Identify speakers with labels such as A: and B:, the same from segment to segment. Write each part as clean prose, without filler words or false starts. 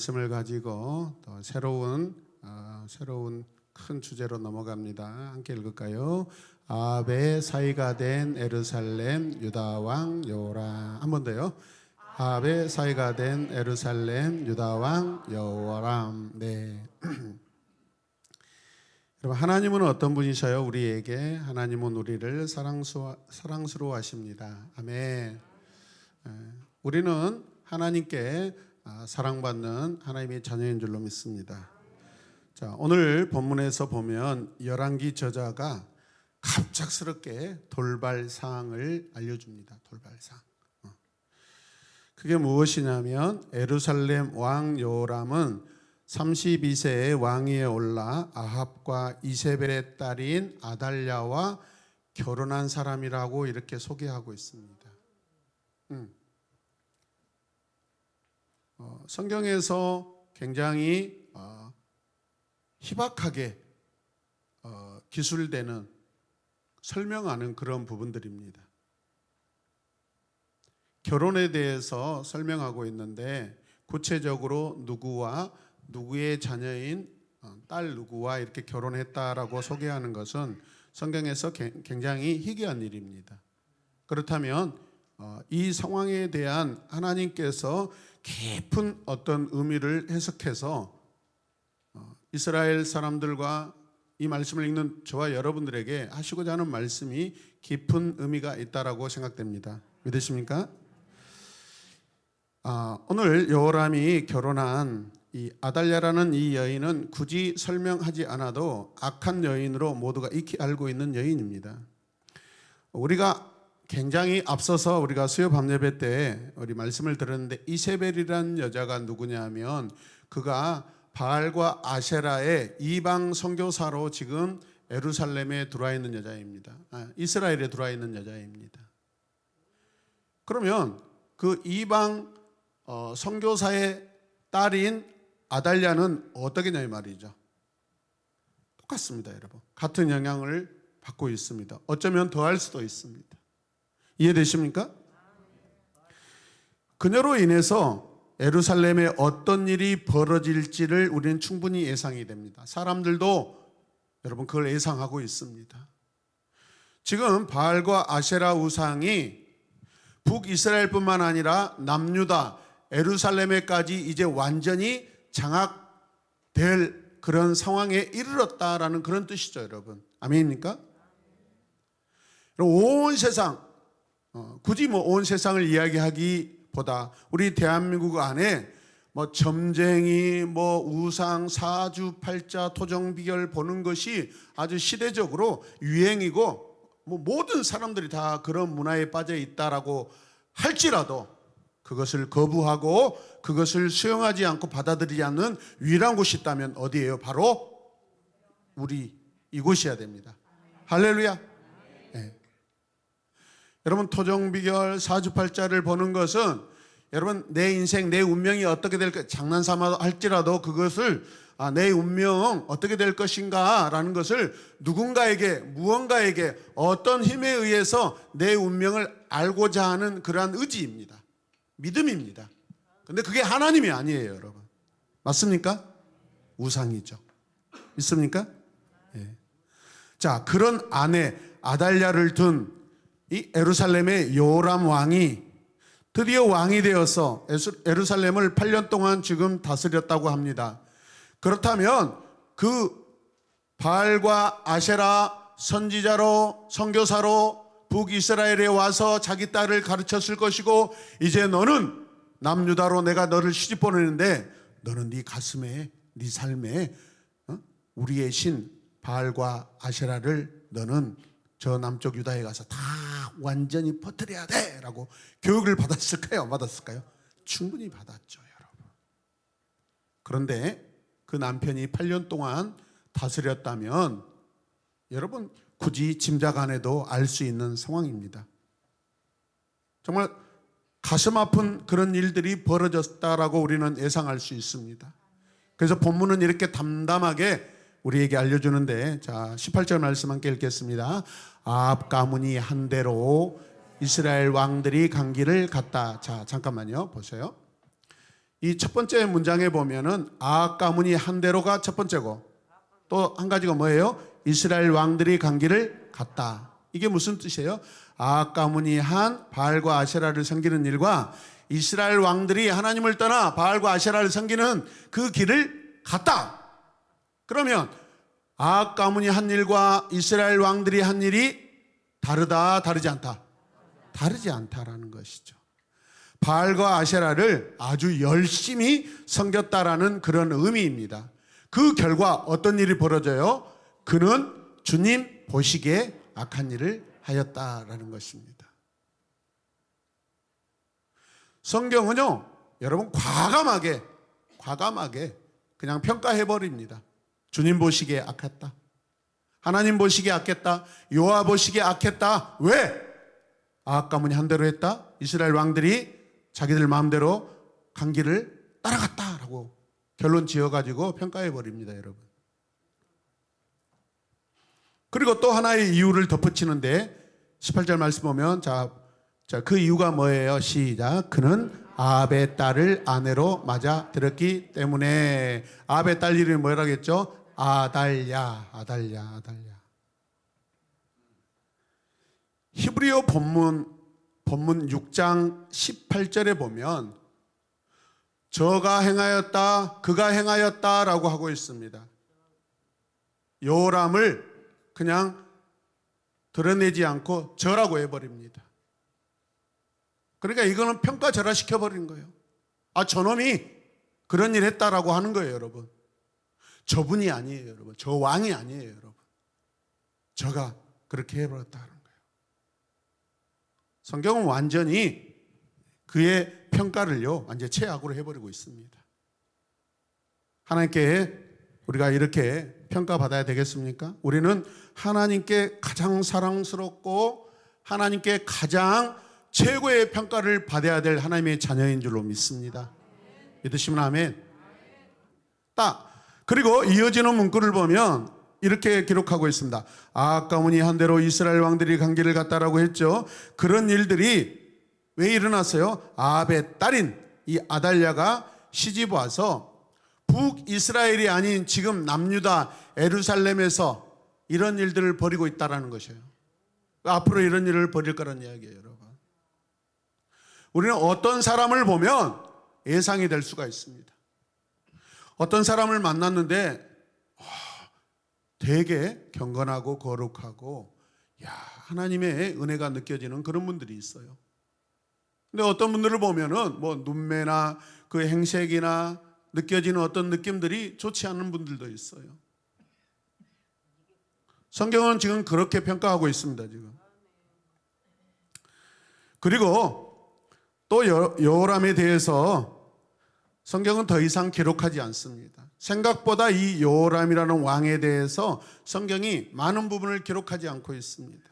A: 말씀을 가지고 또 새로운 큰 주제로 넘어갑니다. 함께 읽을까요? 아합의 사이가 된 예루살렘 유다 왕 여호람. 한 번 더요. 아합의 사이가 된 예루살렘 유다 왕 여호람. 네. 여러분, 하나님은 어떤 분이셔요? 우리에게 하나님은 우리를 사랑스러워하십니다. 아멘. 우리는 하나님께 사랑받는 하나님의 자녀인 줄로 믿습니다. 자, 오늘 본문에서 보면 열왕기 저자가 갑작스럽게 돌발사항을 알려줍니다. 돌발사항. 그게 무엇이냐면 예루살렘 왕 여호람은 32세에 왕위에 올라 아합과 이세벨의 딸인 아달랴와 결혼한 사람이라고 이렇게 소개하고 있습니다. 성경에서 굉장히 희박하게 기술되는 설명하는 그런 부분들입니다. 결혼에 대해서 설명하고 있는데 구체적으로 누구와 누구의 자녀인 딸 누구와 이렇게 결혼했다라고 소개하는 것은 성경에서 굉장히 희귀한 일입니다. 그렇다면 이 상황에 대한 하나님께서 깊은 어떤 의미를 해석해서 이스라엘 사람들과 이 말씀을 읽는 저와 여러분들에게 하시고자 하는 말씀이 깊은 의미가 있다라고 생각됩니다. 믿으십니까? 오늘 여호람이 결혼한 이 아달랴라는 이 여인은 굳이 설명하지 않아도 악한 여인으로 모두가 익히 알고 있는 여인입니다. 우리가 굉장히 앞서서 우리가 수요 밤예배 때 우리 말씀을 들었는데 이세벨이라는 여자가 누구냐면 그가 바알과 아세라의 이방 선교사로 지금 예루살렘에 들어와 있는 여자입니다. 이스라엘에 들어와 있는 여자입니다. 그러면 그 이방 선교사의 딸인 아달랴는 어떻게냐 이 말이죠. 똑같습니다, 여러분. 같은 영향을 받고 있습니다. 어쩌면 더할 수도 있습니다. 이해되십니까? 그녀로 인해서 예루살렘에 어떤 일이 벌어질지를 우리는 충분히 예상이 됩니다. 사람들도 여러분 그걸 예상하고 있습니다. 지금 바알과 아세라 우상이 북이스라엘뿐만 아니라 남유다 예루살렘에까지 이제 완전히 장악될 그런 상황에 이르렀다라는 그런 뜻이죠, 여러분. 아멘입니까? 온 세상 굳이 온 세상을 이야기하기보다 우리 대한민국 안에 점쟁이, 우상, 사주팔자, 토정비결 보는 것이 아주 시대적으로 유행이고 모든 사람들이 다 그런 문화에 빠져 있다라고 할지라도 그것을 거부하고 그것을 수용하지 않고 받아들이지 않는 유일한 곳이 있다면 어디예요? 바로 우리 이곳이어야 됩니다. 할렐루야. 네. 여러분 토정비결 사주팔자를 보는 것은 여러분 내 인생 내 운명이 어떻게 될까 장난삼아 할지라도 그것을 내 운명 어떻게 될 것인가 라는 것을 누군가에게 무언가에게 어떤 힘에 의해서 내 운명을 알고자 하는 그러한 의지입니다. 믿음입니다. 근데 그게 하나님이 아니에요, 여러분. 맞습니까? 우상이죠. 믿습니까? 예. 자, 그런 아내 아달랴를 둔 이 예루살렘의 여호람 왕이 드디어 왕이 되어서 예루살렘을 8년 동안 지금 다스렸다고 합니다. 그렇다면 그 바알과 아세라 선지자로 선교사로 북이스라엘에 와서 자기 딸을 가르쳤을 것이고 이제 너는 남유다로 내가 너를 시집 보내는데 너는 네 가슴에 네 삶에 우리의 신 바알과 아세라를 너는 저 남쪽 유다에 가서 다 완전히 퍼뜨려야 돼 라고 교육을 받았을까요? 안 받았을까요? 충분히 받았죠, 여러분. 그런데 그 남편이 8년 동안 다스렸다면 여러분 굳이 짐작 안 해도 알 수 있는 상황입니다. 정말 가슴 아픈 그런 일들이 벌어졌다라고 우리는 예상할 수 있습니다. 그래서 본문은 이렇게 담담하게 우리에게 알려주는데, 자 18절 말씀 함께 읽겠습니다. 아합 가문이 한 대로 이스라엘 왕들이 간 길을 갔다. 자 잠깐만요, 보세요. 이 첫 번째 문장에 보면은 아합 가문이 한 대로가 첫 번째고, 또 한 가지가 뭐예요? 이스라엘 왕들이 간 길을 갔다. 이게 무슨 뜻이에요? 아합 가문이 한 바알과 아세라를 섬기는 일과 이스라엘 왕들이 하나님을 떠나 바알과 아세라를 섬기는 그 길을 갔다. 그러면 아합 가문이 한 일과 이스라엘 왕들이 한 일이 다르다, 다르지 않다? 다르지 않다라는 것이죠. 바알과 아세라를 아주 열심히 섬겼다라는 그런 의미입니다. 그 결과 어떤 일이 벌어져요? 그는 주님 보시기에 악한 일을 하였다라는 것입니다. 성경은요, 여러분 과감하게 그냥 평가해버립니다. 주님 보시기에 악했다. 하나님 보시기에 악했다. 여호와 보시기에 악했다. 왜? 아합 가문이 한 대로 했다. 이스라엘 왕들이 자기들 마음대로 간 길을 따라갔다라고 결론 지어가지고 평가해버립니다, 여러분. 그리고 또 하나의 이유를 덧붙이는데 18절 말씀 보면 자, 그 이유가 뭐예요? 시작. 그는 아합의 딸을 아내로 맞아 들였기 때문에. 아합의 딸 이름이 뭐라고 했죠? 아달랴. 히브리어 본문 6장 18절에 보면 저가 행하였다, 그가 행하였다라고 하고 있습니다. 요람을 그냥 드러내지 않고 저라고 해버립니다. 그러니까 이거는 평가절하시켜버린 거예요. 아, 저놈이 그런 일 했다라고 하는 거예요, 여러분. 저분이 아니에요, 여러분. 저 왕이 아니에요, 여러분. 저가 그렇게 해버렸다는 거예요. 성경은 완전히 그의 평가를요, 완전히 최악으로 해버리고 있습니다. 하나님께 우리가 이렇게 평가받아야 되겠습니까? 우리는 하나님께 가장 사랑스럽고 하나님께 가장 최고의 평가를 받아야 될 하나님의 자녀인 줄로 믿습니다. 믿으시면 아멘. 그리고 이어지는 문구를 보면 이렇게 기록하고 있습니다. 아합 가문이 한 대로 이스라엘 왕들이 간 길을 갔다라고 했죠. 그런 일들이 왜 일어났어요? 아합의 딸인 이 아달랴가 시집 와서 북이스라엘이 아닌 지금 남유다 에루살렘에서 이런 일들을 벌이고 있다는 것이에요. 앞으로 이런 일을 벌일 거란 이야기예요, 여러분. 우리는 어떤 사람을 보면 예상이 될 수가 있습니다. 어떤 사람을 만났는데 되게 경건하고 거룩하고 하나님의 은혜가 느껴지는 그런 분들이 있어요. 근데 어떤 분들을 보면은 뭐 눈매나 그 행색이나 느껴지는 어떤 느낌들이 좋지 않은 분들도 있어요. 성경은 지금 그렇게 평가하고 있습니다, 지금. 그리고 또 여호람에 대해서 성경은 더 이상 기록하지 않습니다. 생각보다 이 여호람이라는 왕에 대해서 성경이 많은 부분을 기록하지 않고 있습니다.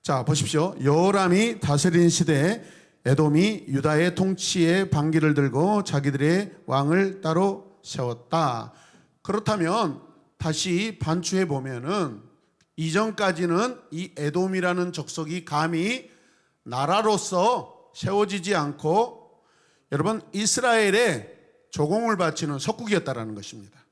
A: 자, 보십시오. 여호람이 다스린 시대에 에돔이 유다의 통치에 반기를 들고 자기들의 왕을 따로 세웠다. 그렇다면 다시 반추해 보면은 이전까지는 이 에돔이라는 족속이 감히 나라로서 세워지지 않고 여러분 이스라엘에 조공을 바치는 석국이었다라는 것입니다.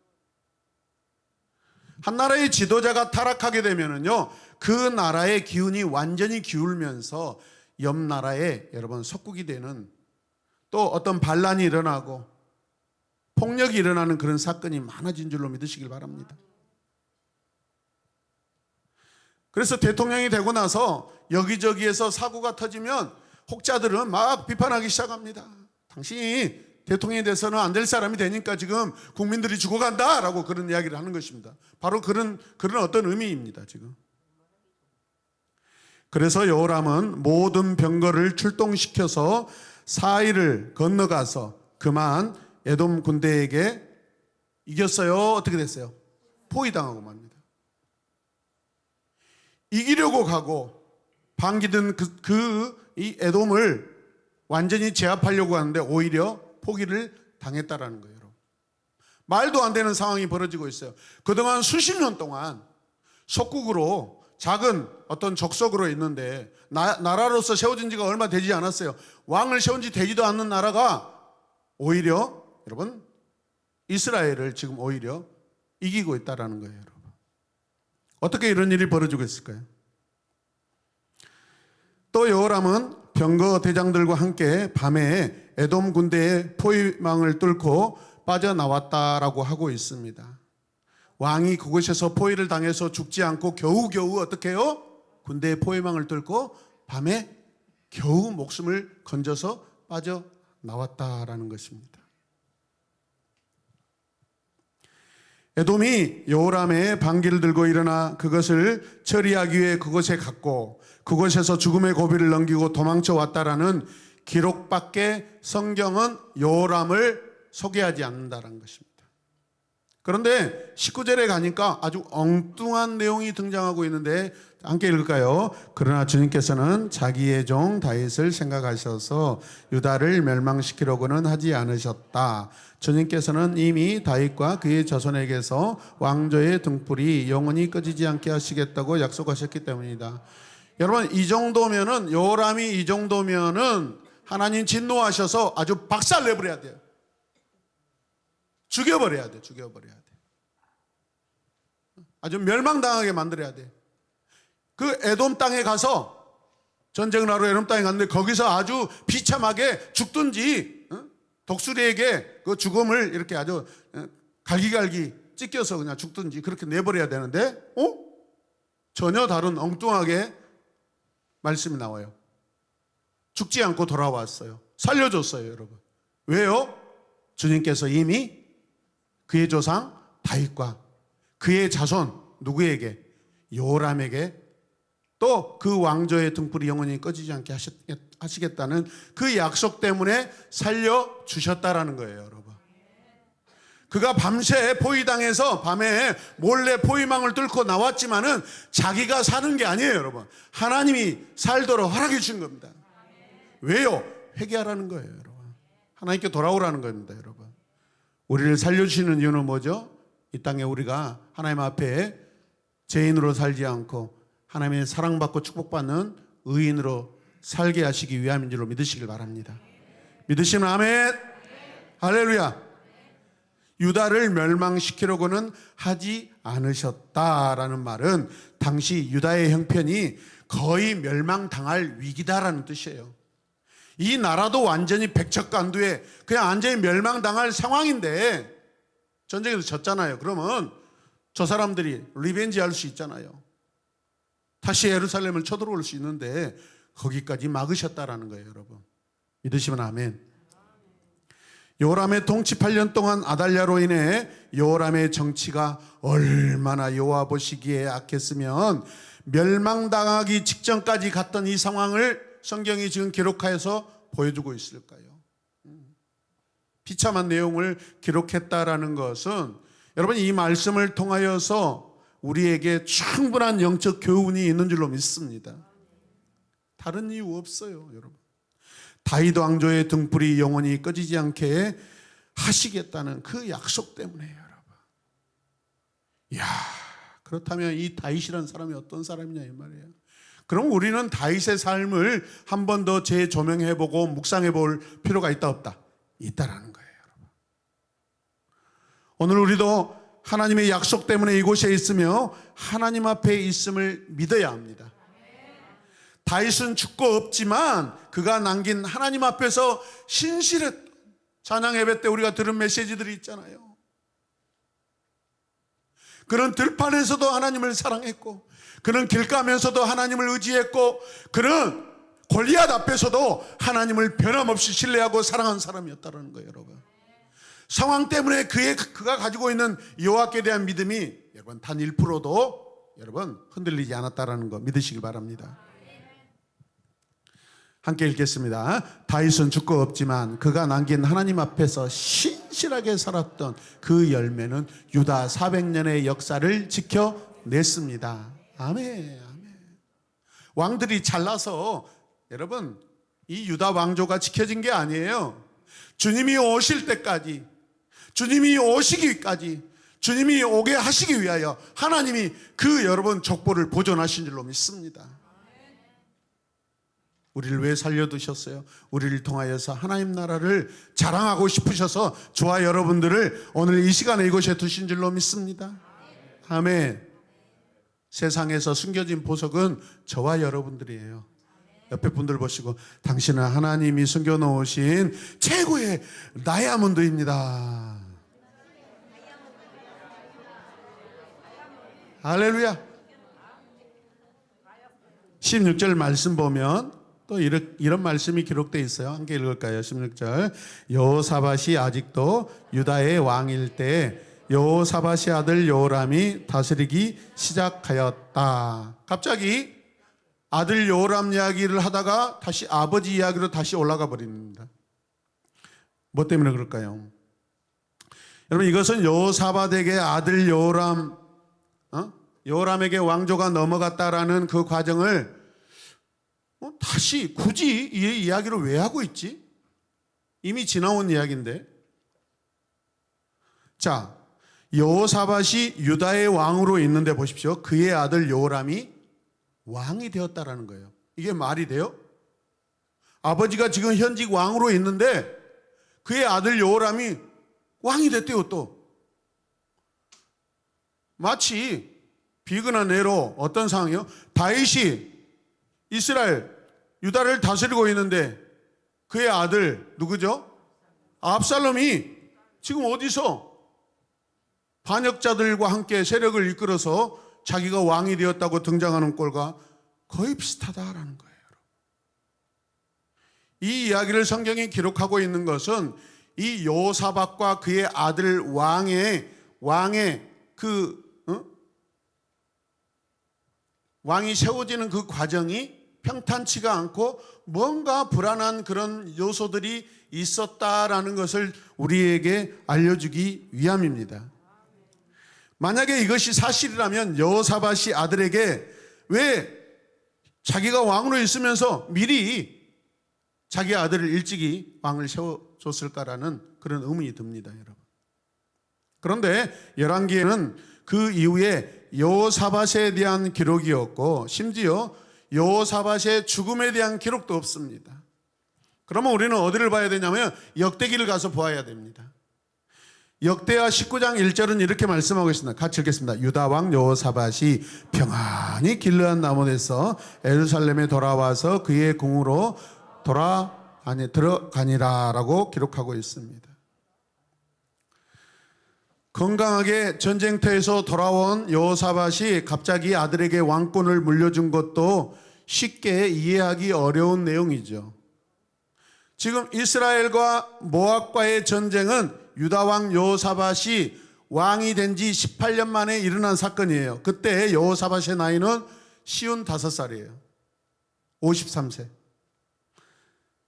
A: 한 나라의 지도자가 타락하게 되면은요, 그 나라의 기운이 완전히 기울면서 옆 나라에 여러분 석국이 되는, 또 어떤 반란이 일어나고 폭력이 일어나는 그런 사건이 많아진 줄로 믿으시길 바랍니다. 그래서 대통령이 되고 나서 여기저기에서 사고가 터지면 혹자들은 막 비판하기 시작합니다. 당신이 대통령이 돼서는 안 될 사람이 되니까 지금 국민들이 죽어간다라고 그런 이야기를 하는 것입니다. 바로 그런 어떤 의미입니다, 지금. 그래서 여호람은 모든 병거를 출동시켜서 사이를 건너가서 그만 에돔 군대에게 이겼어요. 어떻게 됐어요? 포위당하고 맙니다. 이기려고 가고 반기든 이 에돔을 완전히 제압하려고 하는데 오히려 포기를 당했다라는 거예요. 말도 안 되는 상황이 벌어지고 있어요. 그동안 수십 년 동안 속국으로 작은 어떤 족속으로 있는데 나라로서 세워진 지가 얼마 되지 않았어요. 왕을 세운 지 되지도 않는 나라가 오히려 여러분 이스라엘을 지금 오히려 이기고 있다라는 거예요, 여러분. 어떻게 이런 일이 벌어지고 있을까요? 또 여호람은 병거 대장들과 함께 밤에 에돔 군대의 포위망을 뚫고 빠져나왔다라고 하고 있습니다. 왕이 그곳에서 포위를 당해서 죽지 않고 겨우겨우 어떻게 해요? 군대의 포위망을 뚫고 밤에 겨우 목숨을 건져서 빠져나왔다라는 것입니다. 에돔이 여호람의 반기를 들고 일어나 그것을 처리하기 위해 그곳에 갔고 그곳에서 죽음의 고비를 넘기고 도망쳐 왔다라는 기록밖에 성경은 여호람을 소개하지 않는다는 것입니다. 그런데 19절에 가니까 아주 엉뚱한 내용이 등장하고 있는데 함께 읽을까요? 그러나 주님께서는 자기의 종 다윗을 생각하셔서 유다를 멸망시키려고는 하지 않으셨다. 주님께서는 이미 다윗과 그의 자손에게서 왕조의 등불이 영원히 꺼지지 않게 하시겠다고 약속하셨기 때문이다. 여러분, 이 정도면은, 여호람이 이 정도면은 하나님 진노하셔서 아주 박살 내버려야 돼요. 죽여버려야 돼. 아주 멸망당하게 만들어야 돼. 그 에돔 땅에 가서 전쟁을 하러 에돔 땅에 갔는데 거기서 아주 비참하게 죽든지 독수리에게 그 죽음을 이렇게 아주 갈기갈기 찢겨서 그냥 죽든지 그렇게 내버려야 되는데 전혀 다른 엉뚱하게 말씀이 나와요. 죽지 않고 돌아왔어요. 살려줬어요, 여러분. 왜요? 주님께서 이미 그의 조상 다윗과 그의 자손 누구에게? 여호람에게 또 그 왕조의 등불이 영원히 꺼지지 않게 하시겠다는 그 약속 때문에 살려주셨다라는 거예요, 여러분. 그가 밤새 포위당해서 밤에 몰래 포위망을 뚫고 나왔지만은 자기가 사는 게 아니에요, 여러분. 하나님이 살도록 허락해 주신 겁니다. 왜요? 회개하라는 거예요, 여러분. 하나님께 돌아오라는 겁니다, 여러분. 우리를 살려주시는 이유는 뭐죠? 이 땅에 우리가 하나님 앞에 죄인으로 살지 않고 하나님의 사랑받고 축복받는 의인으로 살게 하시기 위함인 줄로 믿으시길 바랍니다. 믿으시면 아멘. 할렐루야. 유다를 멸망시키려고는 하지 않으셨다라는 말은 당시 유다의 형편이 거의 멸망당할 위기다라는 뜻이에요. 이 나라도 완전히 백척간두에 그냥 완전히 멸망당할 상황인데 전쟁에서 졌잖아요. 그러면 저 사람들이 리벤지 할 수 있잖아요. 다시 예루살렘을 쳐들어올 수 있는데 거기까지 막으셨다라는 거예요, 여러분. 믿으시면 아멘. 요람의 통치 8년 동안 아달랴로 인해 요람의 정치가 얼마나 여호와 보시기에 악했으면 멸망당하기 직전까지 갔던 이 상황을 성경이 지금 기록하여서 보여주고 있을까요? 비참한 내용을 기록했다라는 것은 여러분 이 말씀을 통하여서 우리에게 충분한 영적 교훈이 있는 줄로 믿습니다. 다른 이유 없어요, 여러분. 다윗 왕조의 등불이 영원히 꺼지지 않게 하시겠다는 그 약속 때문에요, 여러분. 이야, 그렇다면 이 다윗이라는 사람이 어떤 사람이냐 이 말이에요. 그럼 우리는 다윗의 삶을 한 번 더 재조명해보고 묵상해볼 필요가 있다 없다? 있다라는 거예요, 여러분. 오늘 우리도 하나님의 약속 때문에 이곳에 있으며 하나님 앞에 있음을 믿어야 합니다. 다윗은 죽고 없지만 그가 남긴 하나님 앞에서 신실했던 찬양 예배 때 우리가 들은 메시지들이 있잖아요. 그는 들판에서도 하나님을 사랑했고 그는 길 가면서도 하나님을 의지했고 그는 골리앗 앞에서도 하나님을 변함없이 신뢰하고 사랑한 사람이었다는 거예요, 여러분. 상황 때문에 그가 가지고 있는 여호와께 대한 믿음이 여러분 단 1%도 여러분 흔들리지 않았다라는 거 믿으시길 바랍니다. 함께 읽겠습니다. 다윗은 죽고 없지만 그가 남긴 하나님 앞에서 신실하게 살았던 그 열매는 유다 400년의 역사를 지켜냈습니다. 아멘. 왕들이 잘나서 여러분 이 유다 왕조가 지켜진 게 아니에요. 주님이 오실 때까지, 주님이 오시기까지, 주님이 오게 하시기 위하여 하나님이 그 여러분 족보를 보존하신 줄로 믿습니다. 우리를 왜 살려두셨어요? 우리를 통하여서 하나님 나라를 자랑하고 싶으셔서 저와 여러분들을 오늘 이 시간에 이곳에 두신 줄로 믿습니다. 아멘. 세상에서 숨겨진 보석은 저와 여러분들이에요. 옆에 분들 보시고 당신은 하나님이 숨겨놓으신 최고의 다이아몬드입니다. 할렐루야. 16절 말씀 보면 또 이런 말씀이 기록되어 있어요. 함께 읽을까요? 16절. 여호사밧이 아직도 유다의 왕일 때 여호사밧의 아들 여호람이 다스리기 시작하였다. 갑자기 아들 여호람 이야기를 하다가 다시 아버지 이야기로 다시 올라가 버립니다. 뭐 때문에 그럴까요? 여러분, 이것은 여호사밧에게 아들 여호람에게 왕조가 넘어갔다라는 그 과정을 다시 굳이 이 이야기를 왜 하고 있지? 이미 지나온 이야기인데. 자, 여호사밧이 유다의 왕으로 있는데 보십시오. 그의 아들 여호람이 왕이 되었다라는 거예요. 이게 말이 돼요? 아버지가 지금 현직 왕으로 있는데 그의 아들 여호람이 왕이 됐대요. 또 마치 비근한 예로 어떤 상황이요? 다윗이 이스라엘 유다를 다스리고 있는데 그의 아들 누구죠? 압살롬이 지금 어디서 반역자들과 함께 세력을 이끌어서 자기가 왕이 되었다고 등장하는 꼴과 거의 비슷하다라는 거예요. 이 이야기를 성경에 기록하고 있는 것은 이 여호사밧과 그의 아들 왕이 세워지는 그 과정이 평탄치가 않고 뭔가 불안한 그런 요소들이 있었다라는 것을 우리에게 알려주기 위함입니다. 만약에 이것이 사실이라면 여호사밧이 아들에게 왜 자기가 왕으로 있으면서 미리 자기 아들을 일찍이 왕을 세워줬을까라는 그런 의문이 듭니다, 여러분. 그런데 열왕기에는 그 이후에 여호사밧에 대한 기록이 없고 심지어 여호사밧의 죽음에 대한 기록도 없습니다. 그러면 우리는 어디를 봐야 되냐면 역대기를 가서 보아야 됩니다. 역대하 19장 1절은 이렇게 말씀하고 있습니다. 같이 읽겠습니다. 유다 왕 여호사밧이 평안히 길르앗 나못에서 예루살렘에 돌아와서 그의 궁으로 들어가니라라고 기록하고 있습니다. 건강하게 전쟁터에서 돌아온 여호사밧이 갑자기 아들에게 왕권을 물려준 것도 쉽게 이해하기 어려운 내용이죠. 지금 이스라엘과 모압과의 전쟁은 유다 왕 여호사밧이 왕이 된 지 18년 만에 일어난 사건이에요. 그때 여호사밧의 나이는 55살이에요. 53세.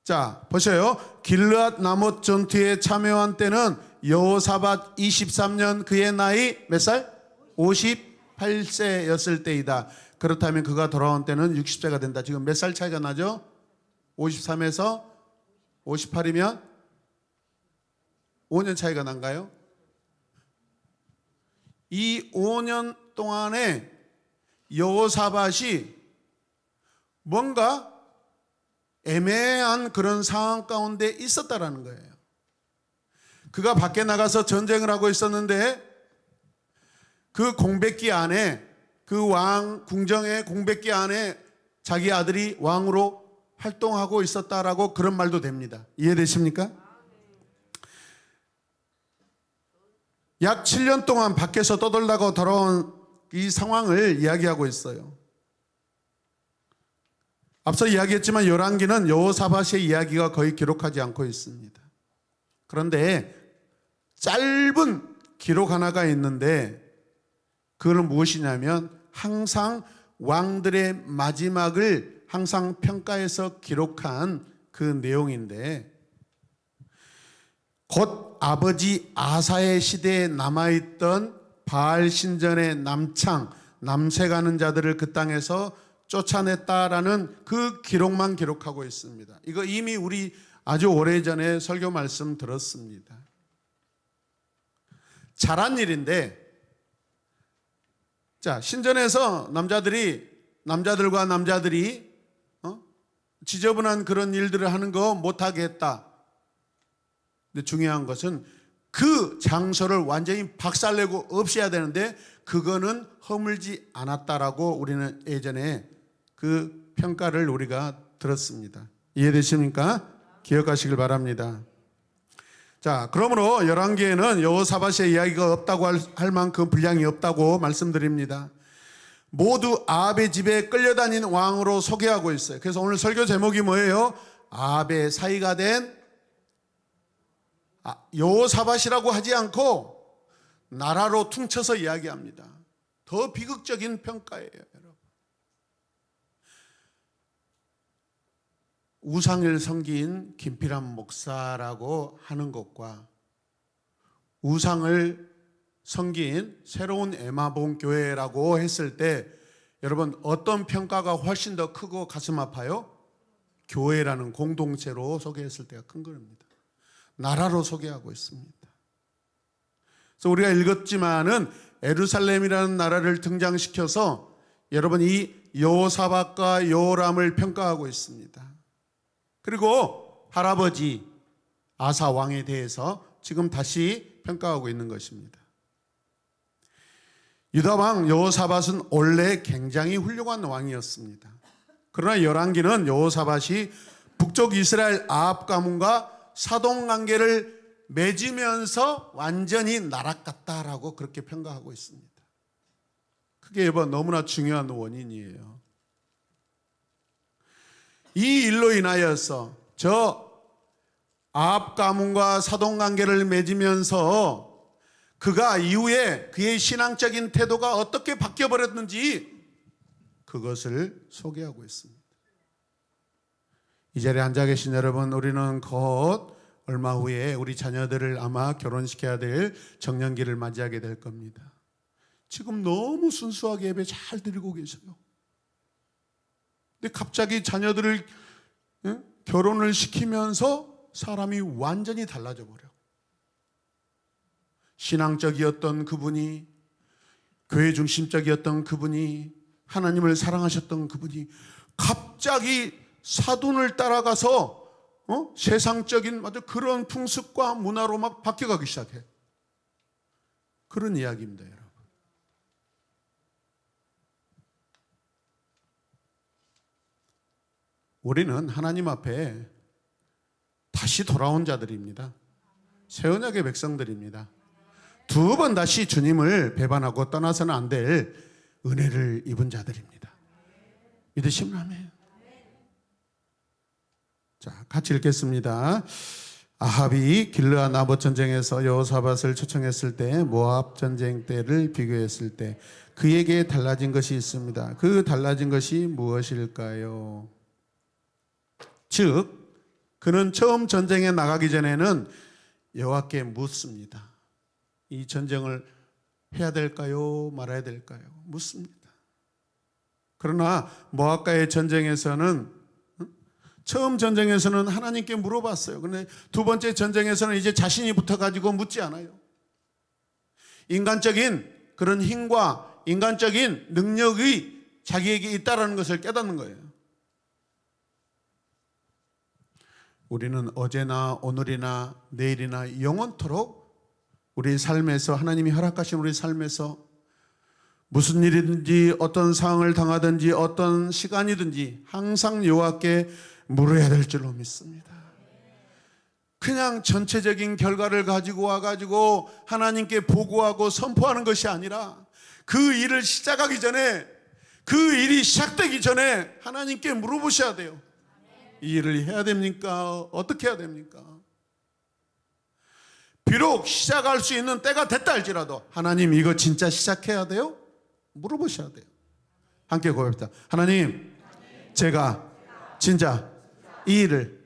A: 자, 보세요. 길르앗 나못 전투에 참여한 때는 여호사밧 23년, 그의 나이 몇 살? 58세였을 때이다. 그렇다면 그가 돌아온 때는 60세가 된다. 지금 몇 살 차이가 나죠? 53에서 58이면 5년 차이가 난가요? 이 5년 동안에 여호사밧이 뭔가 애매한 그런 상황 가운데 있었다라는 거예요. 그가 밖에 나가서 전쟁을 하고 있었는데 그 공백기 안에, 그 왕 궁정의 공백기 안에 자기 아들이 왕으로 활동하고 있었다라고 그런 말도 됩니다. 이해되십니까? 약 7년 동안 밖에서 떠돌다가 돌아온 이 상황을 이야기하고 있어요. 앞서 이야기했지만 열왕기는 여호사밧의 이야기가 거의 기록하지 않고 있습니다. 그런데 짧은 기록 하나가 있는데 그거는 무엇이냐면 항상 왕들의 마지막을 항상 평가해서 기록한 그 내용인데, 곧 아버지 아사의 시대에 남아있던 바알 신전의 남색하는 자들을 그 땅에서 쫓아냈다라는 그 기록만 기록하고 있습니다. 이거 이미 우리 아주 오래전에 설교 말씀 들었습니다. 잘한 일인데, 자, 신전에서 남자들과 남자들이 지저분한 그런 일들을 하는 거 못하게 했다. 근데 중요한 것은 그 장소를 완전히 박살내고 없애야 되는데 그거는 허물지 않았다라고 우리는 예전에 그 평가를 우리가 들었습니다. 이해되십니까? 기억하시길 바랍니다. 자, 그러므로 열왕기에는 여호사밧의 이야기가 없다고 할 만큼 분량이 없다고 말씀드립니다. 모두 아합의 집에 끌려다닌 왕으로 소개하고 있어요. 그래서 오늘 설교 제목이 뭐예요? 아합의 사이가 된 여호사밧이라고 하지 않고 나라로 퉁쳐서 이야기합니다. 더 비극적인 평가예요, 여러분. 우상을 섬긴 김필환 목사라고 하는 것과 우상을 섬긴 새로운 에마본 교회라고 했을 때 여러분 어떤 평가가 훨씬 더 크고 가슴 아파요? 교회라는 공동체로 소개했을 때가 큰 겁니다. 나라로 소개하고 있습니다. 그래서 우리가 읽었지만은 예루살렘이라는 나라를 등장시켜서 여러분 이 여호사밧과 여호람을 평가하고 있습니다. 그리고 할아버지 아사 왕에 대해서 지금 다시 평가하고 있는 것입니다. 유다 왕 여호사밧은 원래 굉장히 훌륭한 왕이었습니다. 그러나 열왕기는 여호사밧이 북쪽 이스라엘 아합 가문과 사돈관계를 맺으면서 완전히 나락갔다라고 그렇게 평가하고 있습니다. 그게 너무나 중요한 원인이에요. 이 일로 인하여서 저 아합 가문과 사돈관계를 맺으면서 그가 이후에 그의 신앙적인 태도가 어떻게 바뀌어버렸는지 그것을 소개하고 있습니다. 이 자리에 앉아 계신 여러분, 우리는 곧 얼마 후에 우리 자녀들을 아마 결혼시켜야 될 정년기를 맞이하게 될 겁니다. 지금 너무 순수하게 예배 잘 드리고 계세요. 근데 갑자기 자녀들을 결혼을 시키면서 사람이 완전히 달라져 버려. 신앙적이었던 그분이, 교회 중심적이었던 그분이, 하나님을 사랑하셨던 그분이 갑자기 사돈을 따라가서 세상적인 그런 풍습과 문화로 막 바뀌어가기 시작해. 그런 이야기입니다, 여러분. 우리는 하나님 앞에 다시 돌아온 자들입니다. 새 언약의 백성들입니다. 두 번 다시 주님을 배반하고 떠나서는 안 될 은혜를 입은 자들입니다. 믿으시면 자, 같이 읽겠습니다. 아합이 길르앗 나봇 전쟁에서 여호사밧을 초청했을 때 모압 전쟁 때를 비교했을 때 그에게 달라진 것이 있습니다. 그 달라진 것이 무엇일까요? 즉 그는 처음 전쟁에 나가기 전에는 여호와께 묻습니다. 이 전쟁을 해야 될까요? 말아야 될까요? 묻습니다. 그러나 모압과의 전쟁에서는 처음 전쟁에서는 하나님께 물어봤어요. 그런데 두 번째 전쟁에서는 이제 자신이 붙어가지고 묻지 않아요. 인간적인 그런 힘과 인간적인 능력이 자기에게 있다는 것을 깨닫는 거예요. 우리는 어제나 오늘이나 내일이나 영원토록 우리 삶에서 하나님이 허락하신 우리 삶에서 무슨 일이든지 어떤 상황을 당하든지 어떤 시간이든지 항상 여호와께 물어야 될 줄로 믿습니다. 그냥 전체적인 결과를 가지고 와가지고 하나님께 보고하고 선포하는 것이 아니라 그 일을 시작하기 전에, 그 일이 시작되기 전에 하나님께 물어보셔야 돼요. 이 일을 해야 됩니까? 어떻게 해야 됩니까? 비록 시작할 수 있는 때가 됐다 할지라도 하나님 이거 진짜 시작해야 돼요? 물어보셔야 돼요. 함께 고백합시다. 하나님, 제가 진짜 이 일을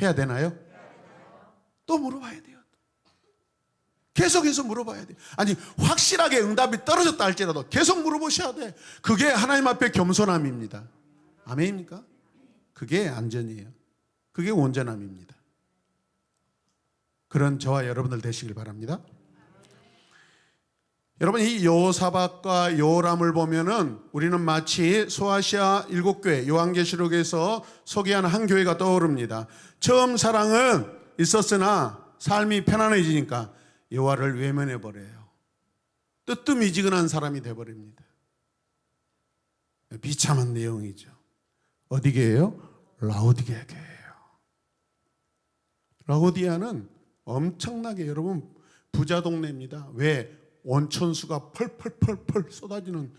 A: 해야 되나요? 또 물어봐야 돼요. 계속해서 물어봐야 돼요. 아니 확실하게 응답이 떨어졌다 할지라도 계속 물어보셔야 돼. 그게 하나님 앞에 겸손함입니다. 아멘입니까? 그게 안전이에요. 그게 온전함입니다. 그런 저와 여러분들 되시길 바랍니다. 여러분, 이 여호사밧과 여호람을 보면은 우리는 마치 소아시아 7교회 요한계시록에서 소개한 한 교회가 떠오릅니다. 처음 사랑은 있었으나 삶이 편안해지니까 여호와를 외면해 버려요. 뜨뜻미지근한 사람이 돼 버립니다. 비참한 내용이죠. 어디 교회예요? 라오디게아 교회예요. 라오디아는 엄청나게 여러분 부자 동네입니다. 왜? 온천수가 펄펄펄펄 쏟아지는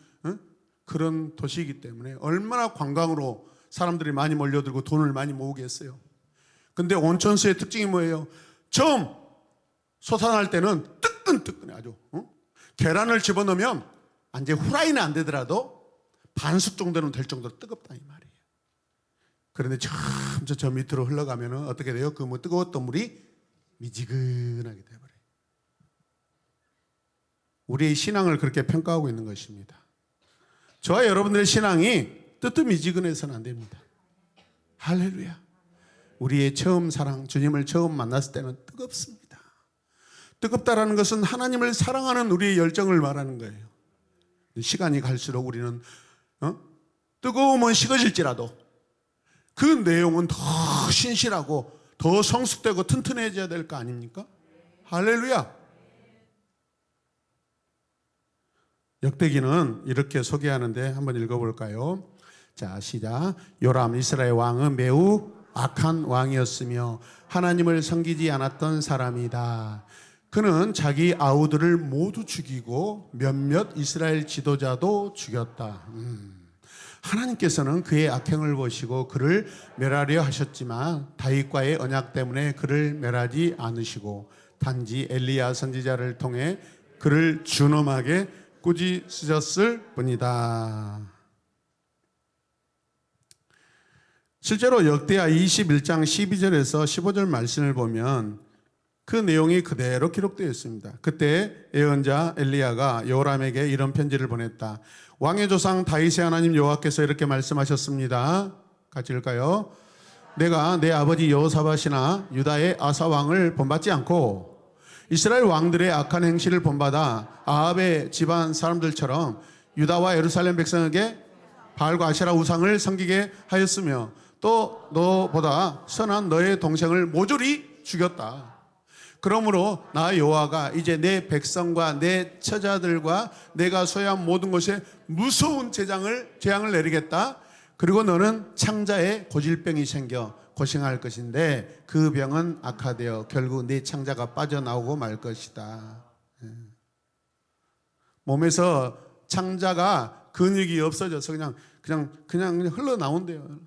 A: 그런 도시이기 때문에 얼마나 관광으로 사람들이 많이 몰려들고 돈을 많이 모으겠어요. 근데 온천수의 특징이 뭐예요? 처음 솟아날 때는 뜨끈뜨끈해 아주. 계란을 집어넣으면 이제 후라이는 안 되더라도 반숙 정도는 될 정도로 뜨겁다 이 말이에요. 그런데 점점 저 밑으로 흘러가면 어떻게 돼요? 그 뭐 뜨거웠던 물이 미지근하게 돼버려요. 우리의 신앙을 그렇게 평가하고 있는 것입니다. 저와 여러분들의 신앙이 뜨뜻미지근해서는 안 됩니다. 할렐루야. 우리의 처음 사랑, 주님을 처음 만났을 때는 뜨겁습니다. 뜨겁다라는 것은 하나님을 사랑하는 우리의 열정을 말하는 거예요. 시간이 갈수록 우리는 뜨거우면 식어질지라도 그 내용은 더 신실하고 더 성숙되고 튼튼해져야 될 거 아닙니까? 할렐루야. 역대기는 이렇게 소개하는데 한번 읽어볼까요? 자, 시작. 요람 이스라엘 왕은 매우 악한 왕이었으며 하나님을 섬기지 않았던 사람이다. 그는 자기 아우들을 모두 죽이고 몇몇 이스라엘 지도자도 죽였다. 하나님께서는 그의 악행을 보시고 그를 멸하려 하셨지만 다윗과의 언약 때문에 그를 멸하지 않으시고 단지 엘리야 선지자를 통해 그를 준엄하게 꾸짖으셨을 뿐이다. 실제로 역대하 21장 12절에서 15절 말씀을 보면 그 내용이 그대로 기록되어 있습니다. 그때 예언자 엘리야가 여호람에게 이런 편지를 보냈다. 왕의 조상 다윗의 하나님 여호와께서 이렇게 말씀하셨습니다. 같이 읽을까요? 내가 내 아버지 여호사밧이나 유다의 아사 왕을 본받지 않고 이스라엘 왕들의 악한 행실을 본받아 아합의 집안 사람들처럼 유다와 예루살렘 백성에게 바알과 아세라 우상을 섬기게 하였으며 또 너보다 선한 너의 동생을 모조리 죽였다. 그러므로 나 여호와가 이제 내 백성과 내 처자들과 내가 소유한 모든 것에 무서운 재앙을 내리겠다. 그리고 너는 창자에 고질병이 생겨 고생할 것인데 그 병은 악화되어 결국 네 창자가 빠져나오고 말 것이다. 몸에서 창자가 근육이 없어져서 그냥 흘러나온대요.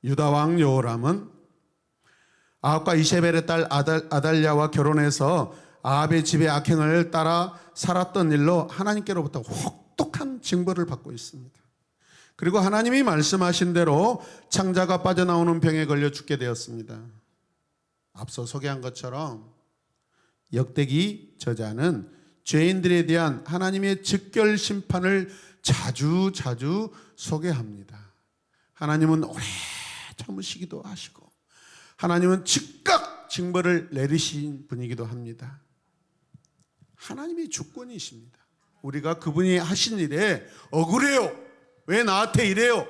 A: 유다 왕 여호람은 아합과 이세벨의 딸 아달랴와 결혼해서 아합의 집의 악행을 따라 살았던 일로 하나님께로부터 혹독한 징벌을 받고 있습니다. 그리고 하나님이 말씀하신 대로 창자가 빠져나오는 병에 걸려 죽게 되었습니다. 앞서 소개한 것처럼 역대기 저자는 죄인들에 대한 하나님의 즉결 심판을 자주 소개합니다. 하나님은 오래 참으시기도 하시고 하나님은 즉각 징벌을 내리신 분이기도 합니다. 하나님이 주권이십니다. 우리가 그분이 하신 일에 억울해요. 왜 나한테 이래요?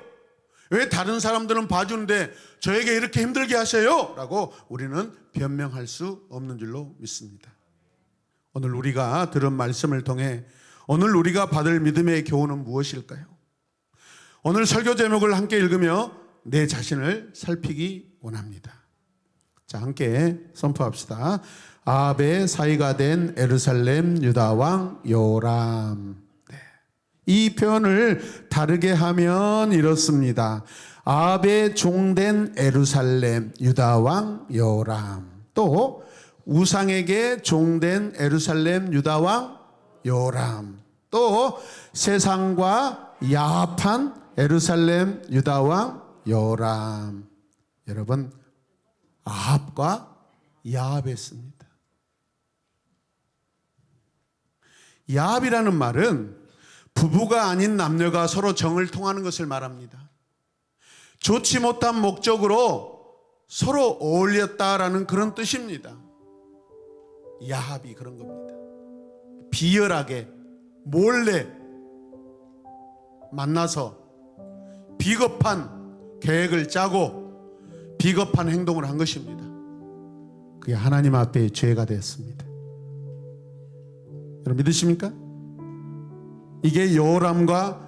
A: 왜 다른 사람들은 봐주는데 저에게 이렇게 힘들게 하세요? 라고 우리는 변명할 수 없는 줄로 믿습니다. 오늘 우리가 들은 말씀을 통해 오늘 우리가 받을 믿음의 교훈은 무엇일까요? 오늘 설교 제목을 함께 읽으며 내 자신을 살피기 원합니다. 자, 함께 선포합시다. 아합의 사이가 된 예루살렘 유다 왕 요람. 이 표현을 다르게 하면 이렇습니다. 아합의 종된 예루살렘 유다 왕 요람. 또 우상에게 종된 예루살렘 유다 왕 요람. 또 세상과 야합한 예루살렘 유다 왕 요람. 여러분, 아합과 야합했습니다. 야합이라는 말은 부부가 아닌 남녀가 서로 정을 통하는 것을 말합니다. 좋지 못한 목적으로 서로 어울렸다라는 그런 뜻입니다. 야합이 그런 겁니다. 비열하게 몰래 만나서 비겁한 계획을 짜고 비겁한 행동을 한 것입니다. 그게 하나님 앞에 죄가 되었습니다. 여러분 믿으십니까? 이게 여호람과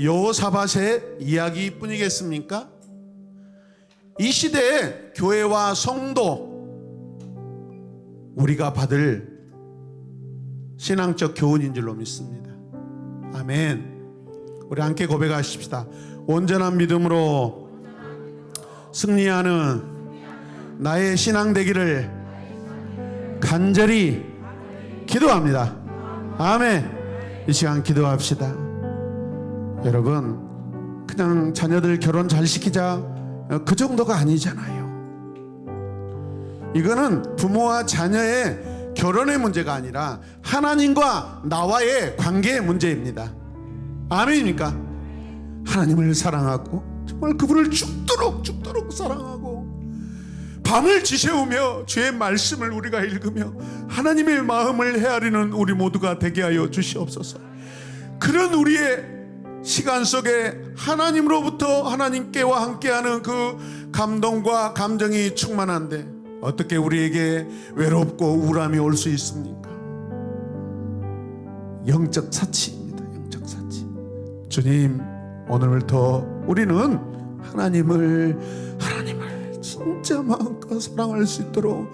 A: 여호사밧의 이야기뿐이겠습니까? 이 시대에 교회와 성도 우리가 받을 신앙적 교훈인 줄로 믿습니다. 아멘. 우리 함께 고백하십시다. 온전한 믿음으로 승리하는 나의 신앙 되기를 간절히 기도합니다. 아멘. 이 시간 기도합시다. 여러분 그냥 자녀들 결혼 잘 시키자 그 정도가 아니잖아요. 이거는 부모와 자녀의 결혼의 문제가 아니라 하나님과 나와의 관계의 문제입니다. 아멘입니까? 하나님을 사랑하고 정말 그분을 죽도록 사랑하고 밤을 지새우며 주의 말씀을 우리가 읽으며 하나님의 마음을 헤아리는 우리 모두가 되게 하여 주시옵소서. 그런 우리의 시간 속에 하나님으로부터 하나님께와 함께하는 그 감동과 감정이 충만한데 어떻게 우리에게 외롭고 우울함이 올 수 있습니까? 영적 사치입니다. 영적 사치. 주님, 오늘부터 우리는 하나님을 진짜 마음껏 사랑할 수 있도록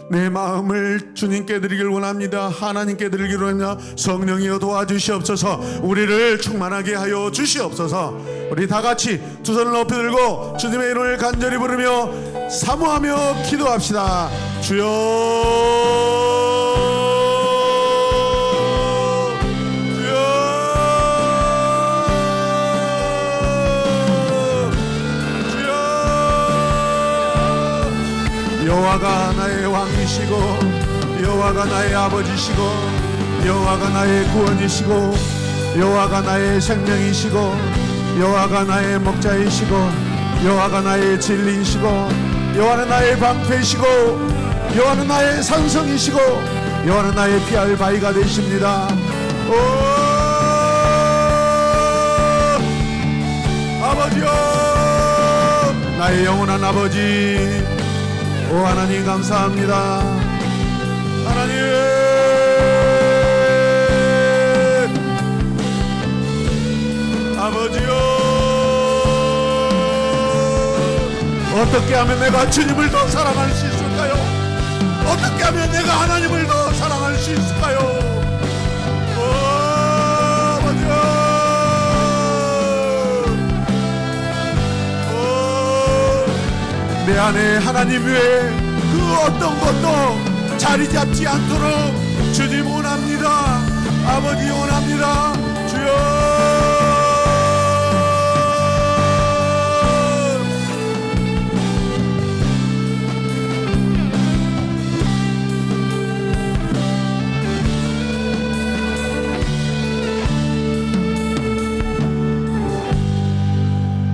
A: 내 마음을 주님께 드리길 원합니다. 하나님께 드리길 원합니다. 성령이여 도와주시옵소서. 우리를 충만하게 하여 주시옵소서. 우리 다 같이 두 손을 높이 들고 주님의 이름을 간절히 부르며 사모하며 기도합시다. 주여, 여호와가 나의 왕이시고 여호와가 나의 아버지시고 여호와가 나의 구원이시고 여호와가 나의 생명이시고 여호와가 나의 목자이시고 여호와가 나의 진리이시고 여호와는 나의 방패이시고 여호와는 나의 산성이시고 여호와는 나의 피할 바위가 되십니다. 오 아버지여, 나의 영원한 아버지, 오 하나님 감사합니다. 하나님 아버지요, 어떻게 하면 내가 주님을 더 사랑할 수 있을까요? 어떻게 하면 내가 하나님을 더 사랑할 수 있을까요? 오 아버지요, 내 안에 하나님 외에 그 어떤 것도 자리 잡지 않도록 주님 원합니다. 아버지 원합니다. 주여,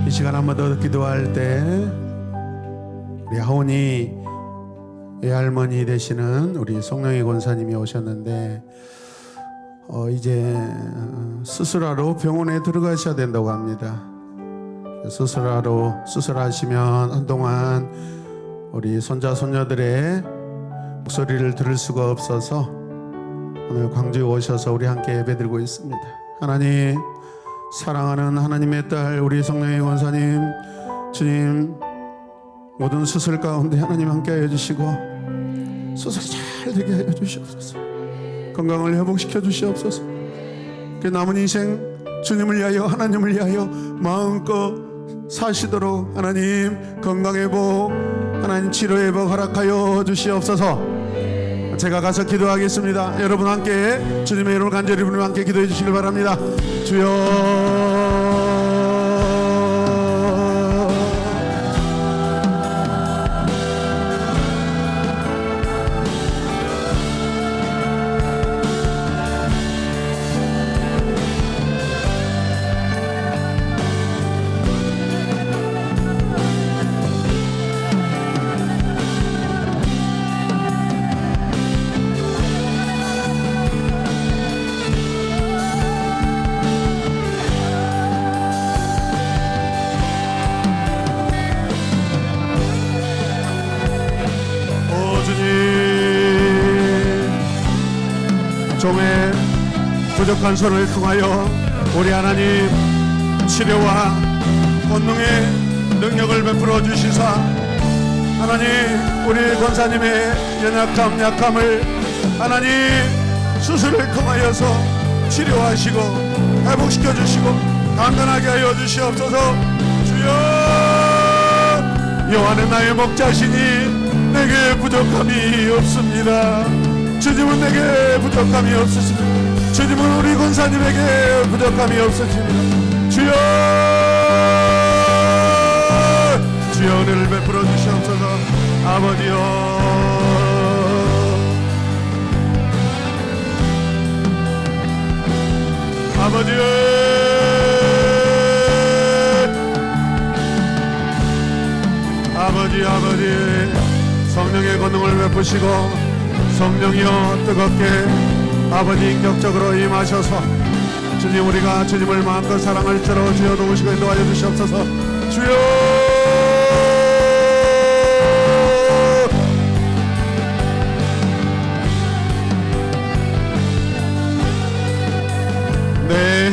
A: 이 시간 한 번 더 기도할 때 우리 하온이 외할머니 되시는 우리 송영희 권사님이 오셨는데 이제 수술하러 병원에 들어가셔야 된다고 합니다. 수술하시면 한동안 우리 손자 손녀들의 목소리를 들을 수가 없어서 오늘 광주에 오셔서 우리 함께 예배드리고 있습니다. 하나님, 사랑하는 하나님의 딸 우리 송영희 권사님, 주님 모든 수술 가운데 하나님 함께하여 주시고 수술 잘 되게 하여 주시옵소서. 건강을 회복시켜 주시옵소서. 그 남은 인생 주님을 위하여 하나님을 위하여 마음껏 사시도록 하나님 건강 회복, 하나님 치료 회복 허락하여 주시옵소서. 제가 가서 기도하겠습니다. 여러분 함께 주님의 이름을 간절히 부르며 함께 기도해 주시길 바랍니다. 주여, 종의 부족한 손을 통하여 우리 하나님 치료와 권능의 능력을 베풀어 주시사 하나님 우리 권사님의 연약함 약함을 하나님 수술을 통하여서 치료하시고 회복시켜 주시고 강건하게 하여 주시옵소서. 주여 여호와는 나의 목자시니 내게 부족함이 없습니다. 주님은 내게 부족함이 없으십니다. 주님은 우리 권사님에게 부족함이 없으십니다. 주여 주여 은혜를 베풀어 주시옵소서. 아버지여 아버지여 아버지 성령의 권능을 베푸시고 성령이여 뜨겁게 아버지 인격적으로 임하셔서 주님 우리가 주님을 마음껏 사랑할 줄로 주여 도우시고 인도하여 주시옵소서. 주여 내